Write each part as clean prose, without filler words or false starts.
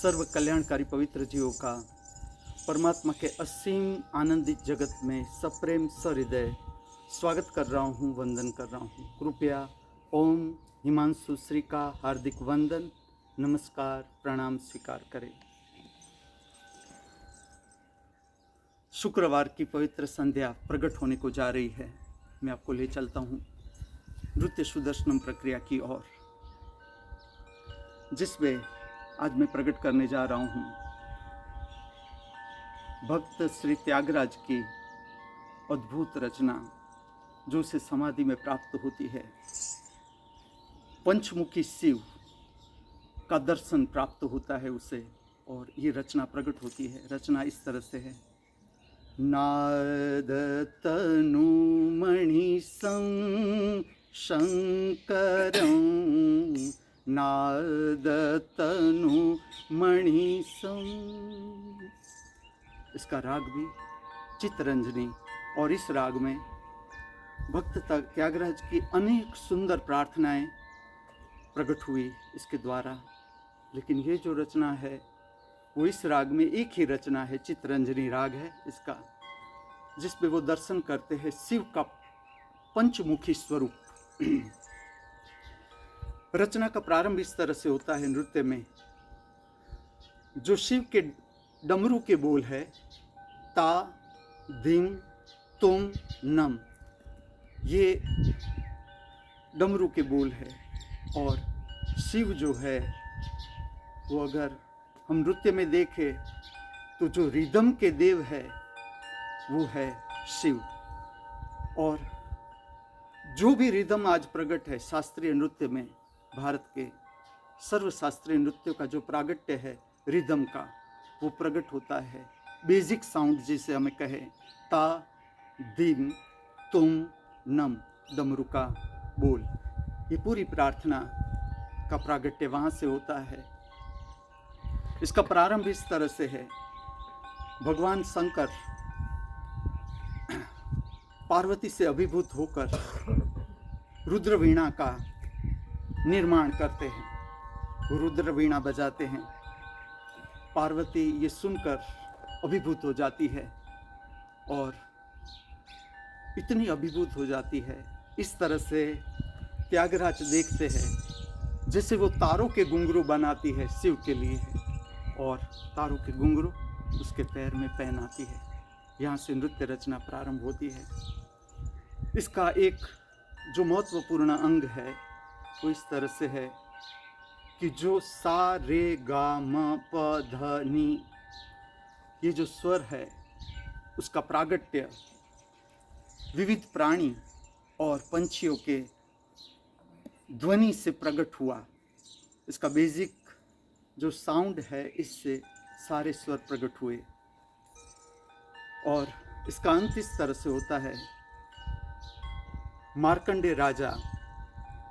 सर्व कल्याणकारी पवित्र जीवों का परमात्मा के असीम आनंदित जगत में सप्रेम सहृदय स्वागत कर रहा हूँ, वंदन कर रहा हूँ। कृपया ओम हिमांशु श्री का हार्दिक वंदन, नमस्कार, प्रणाम स्वीकार करें। शुक्रवार की पवित्र संध्या प्रकट होने को जा रही है। मैं आपको ले चलता हूँ नृत्य सुदर्शनम प्रक्रिया की ओर, जिसमें आज मैं प्रकट करने जा रहा हूँ भक्त श्री त्यागराज की अद्भुत रचना, जो उसे समाधि में प्राप्त होती है। पंचमुखी शिव का दर्शन प्राप्त होता है उसे, और ये रचना प्रकट होती है। रचना इस तरह से है। नाद तनु मणि शंकरं, नाद तनु मणि सं। इसका राग भी चित्तरंजनी, और इस राग में भक्त त्यागराज की अनेक सुंदर प्रार्थनाएं प्रकट हुई इसके द्वारा। लेकिन ये जो रचना है वो इस राग में एक ही रचना है, चित्तरंजनी राग है इसका, जिसमें वो दर्शन करते हैं शिव का पंचमुखी स्वरूप। रचना का प्रारंभ इस तरह से होता है नृत्य में। जो शिव के डमरू के बोल है, ता धीम तुम नम, ये डमरू के बोल है। और शिव जो है वो, अगर हम नृत्य में देखें तो जो रिदम के देव है वो है शिव। और जो भी रिदम आज प्रकट है शास्त्रीय नृत्य में, भारत के सर्व शास्त्रीय नृत्यों का जो प्रागट्य है रिदम का, वो प्रकट होता है बेसिक साउंड, जिसे हमें कहें ता धीम तुम नम, डमरू का बोल। ये पूरी प्रार्थना का प्रागट्य वहाँ से होता है। इसका प्रारंभ इस तरह से है। भगवान शंकर पार्वती से अभिभूत होकर रुद्र वीणा का निर्माण करते हैं, वो रुद्र वीणा बजाते हैं। पार्वती ये सुनकर अभिभूत हो जाती है, और इतनी अभिभूत हो जाती है, इस तरह से त्यागराज देखते हैं जैसे वो तारों के घुंघरू बनाती है शिव के लिए, और तारों के घुंघरू उसके पैर में पहनाती है। यहाँ से नृत्य रचना प्रारंभ होती है। इसका एक जो महत्वपूर्ण अंग है वो इस तरह से है कि जो सा रे गा म प ध नी, ये जो स्वर है उसका प्रागट्य विविध प्राणी और पंछियों के ध्वनि से प्रकट हुआ। इसका बेसिक जो साउंड है, इससे सारे स्वर प्रकट हुए। और इसका अंत इस तरह से होता है। मार्कंडे राजा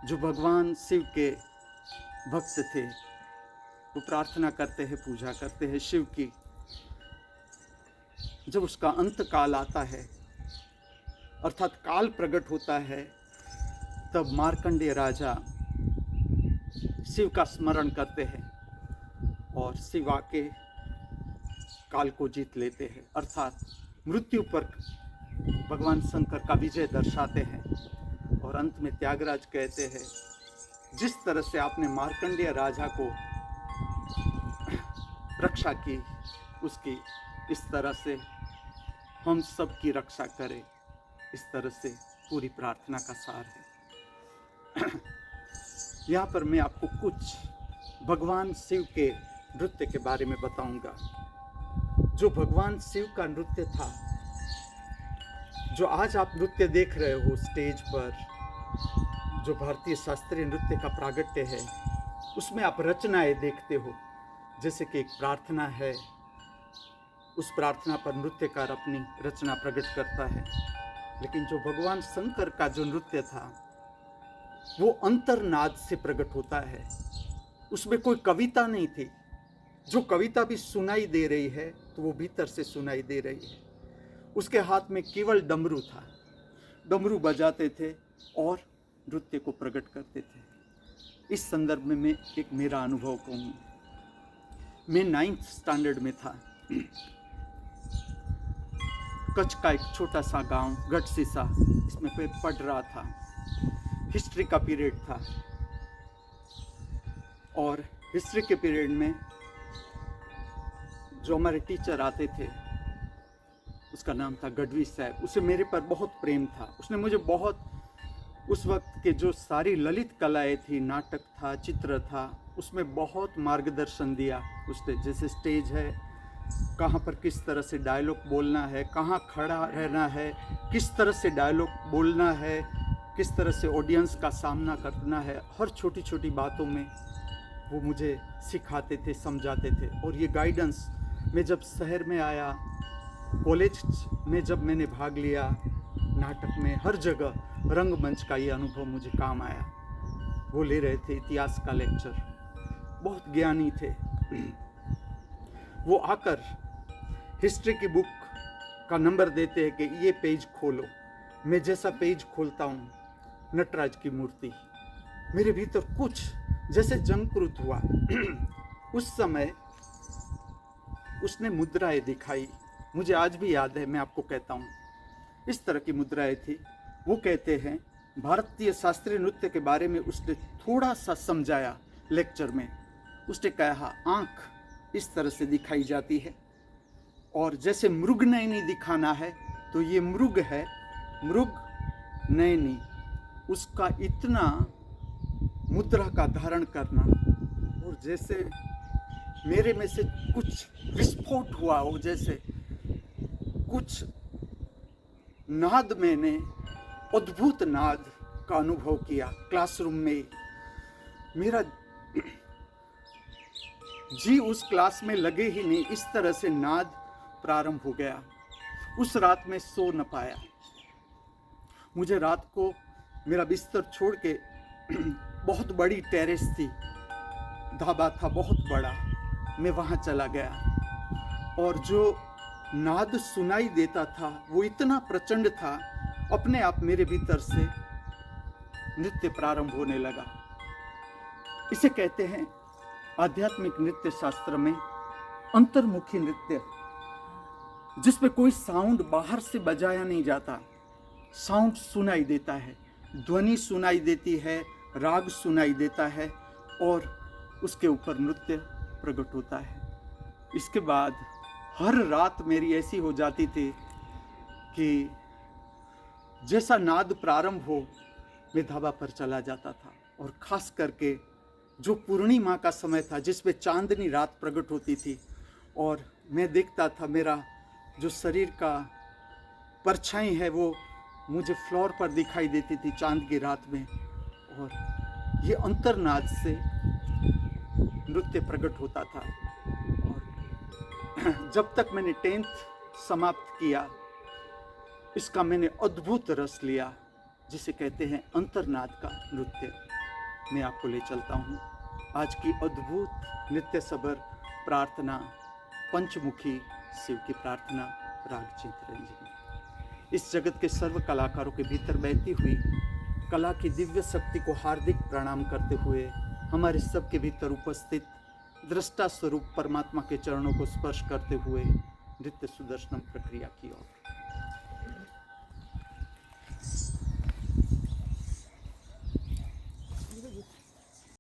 जो भगवान शिव के भक्त थे, वो प्रार्थना करते हैं, पूजा करते हैं शिव की। जब उसका अंत काल आता है, अर्थात काल प्रकट होता है, तब मार्कंडे राजा शिव का स्मरण करते हैं और शिव आके काल को जीत लेते हैं, अर्थात मृत्यु पर भगवान शंकर का विजय दर्शाते हैं। और अंत में त्यागराज कहते हैं, जिस तरह से आपने मार्कंडेय राजा को रक्षा की, उसकी इस तरह से हम सब की रक्षा करें। इस तरह से पूरी प्रार्थना का सार है। यहाँ पर मैं आपको कुछ भगवान शिव के नृत्य के बारे में बताऊंगा। जो भगवान शिव का नृत्य था, जो आज आप नृत्य देख रहे हो स्टेज पर, जो भारतीय शास्त्रीय नृत्य का प्रागट्य है, उसमें आप रचनाएं देखते हो। जैसे कि एक प्रार्थना है, उस प्रार्थना पर नृत्यकार अपनी रचना प्रकट करता है। लेकिन जो भगवान शंकर का जो नृत्य था वो अंतर्नाद से प्रकट होता है। उसमें कोई कविता नहीं थी। जो कविता भी सुनाई दे रही है तो वो भीतर से सुनाई दे रही है। उसके हाथ में केवल डमरू था, डमरू बजाते थे और नृत्य को प्रकट करते थे। इस संदर्भ में मैं एक मेरा अनुभव कहूँ। मैं 9th स्टैंडर्ड में था। कच्छ का एक छोटा सा गांव गढ़सीसा, इसमें मैं पढ़ रहा था। हिस्ट्री का पीरियड था और हिस्ट्री के पीरियड में जो हमारे टीचर आते थे उसका नाम था गढ़वी साहब। उसे मेरे पर बहुत प्रेम था। उसने मुझे बहुत उस वक्त के जो सारी ललित कलाएं थी, नाटक था, चित्र था, उसमें बहुत मार्गदर्शन दिया उसने। जैसे स्टेज है, कहाँ पर किस तरह से डायलॉग बोलना है, कहाँ खड़ा रहना है, किस तरह से डायलॉग बोलना है, किस तरह से ऑडियंस का सामना करना है, हर छोटी छोटी बातों में वो मुझे सिखाते थे, समझाते थे। और ये गाइडेंस मैं जब शहर में आया, कॉलेज में जब मैंने भाग लिया नाटक में, हर जगह रंगमंच का ये अनुभव मुझे काम आया। वो ले रहे थे इतिहास का लेक्चर, बहुत ज्ञानी थे। वो आकर हिस्ट्री की बुक का नंबर देते हैं कि ये पेज खोलो। मैं जैसा पेज खोलता हूँ, नटराज की मूर्ति, मेरे भीतर कुछ जैसे जंकृत हुआ। उस समय उसने मुद्राएं दिखाई, मुझे आज भी याद है, मैं आपको कहता हूँ। इस तरह की मुद्राएं थी। वो कहते हैं भारतीय शास्त्रीय नृत्य के बारे में उसने थोड़ा सा समझाया लेक्चर में। उसने कहा आँख इस तरह से दिखाई जाती है, और जैसे मृग नयनी दिखाना है तो ये मृग है, मृग नयनी, उसका इतना मुद्रा का धारण करना। और जैसे मेरे में से कुछ विस्फोट हुआ हो, जैसे कुछ नाद, मैंने अद्भुत नाद का अनुभव किया क्लासरूम में। मेरा जी उस क्लास में लगे ही नहीं, इस तरह से नाद प्रारंभ हो गया। उस रात में सो न पाया। मुझे रात को मेरा बिस्तर छोड़ के बहुत बड़ी टेरेस थी, ढाबा था बहुत बड़ा, मैं वहाँ चला गया। और जो नाद सुनाई देता था वो इतना प्रचंड था, अपने आप मेरे भीतर से नृत्य प्रारंभ होने लगा। इसे कहते हैं आध्यात्मिक नृत्य शास्त्र में अंतर्मुखी नृत्य, जिसमें कोई साउंड बाहर से बजाया नहीं जाता। साउंड सुनाई देता है, ध्वनि सुनाई देती है, राग सुनाई देता है, और उसके ऊपर नृत्य प्रकट होता है। इसके बाद हर रात मेरी ऐसी हो जाती थी कि जैसा नाद प्रारंभ हो, मैं ढाबा पर चला जाता था। और खास करके जो पूर्णिमा का समय था, जिसमें चांदनी रात प्रकट होती थी, और मैं देखता था मेरा जो शरीर का परछाई है वो मुझे फ्लोर पर दिखाई देती थी चांद की रात में। और ये अंतर्नाद से नृत्य प्रकट होता था। और जब तक मैंने 10th समाप्त किया, इसका मैंने अद्भुत रस लिया, जिसे कहते हैं अंतर्नाद का नृत्य। मैं आपको ले चलता हूँ आज की अद्भुत नृत्य सबर प्रार्थना, पंचमुखी शिव की प्रार्थना, राग चित्तरंजनी। इस जगत के सर्व कलाकारों के भीतर बहती हुई कला की दिव्य शक्ति को हार्दिक प्रणाम करते हुए, हमारे सबके भीतर उपस्थित दृष्टा स्वरूप परमात्मा के चरणों को स्पर्श करते हुए नृत्य सुदर्शनम प्रक्रिया की ओर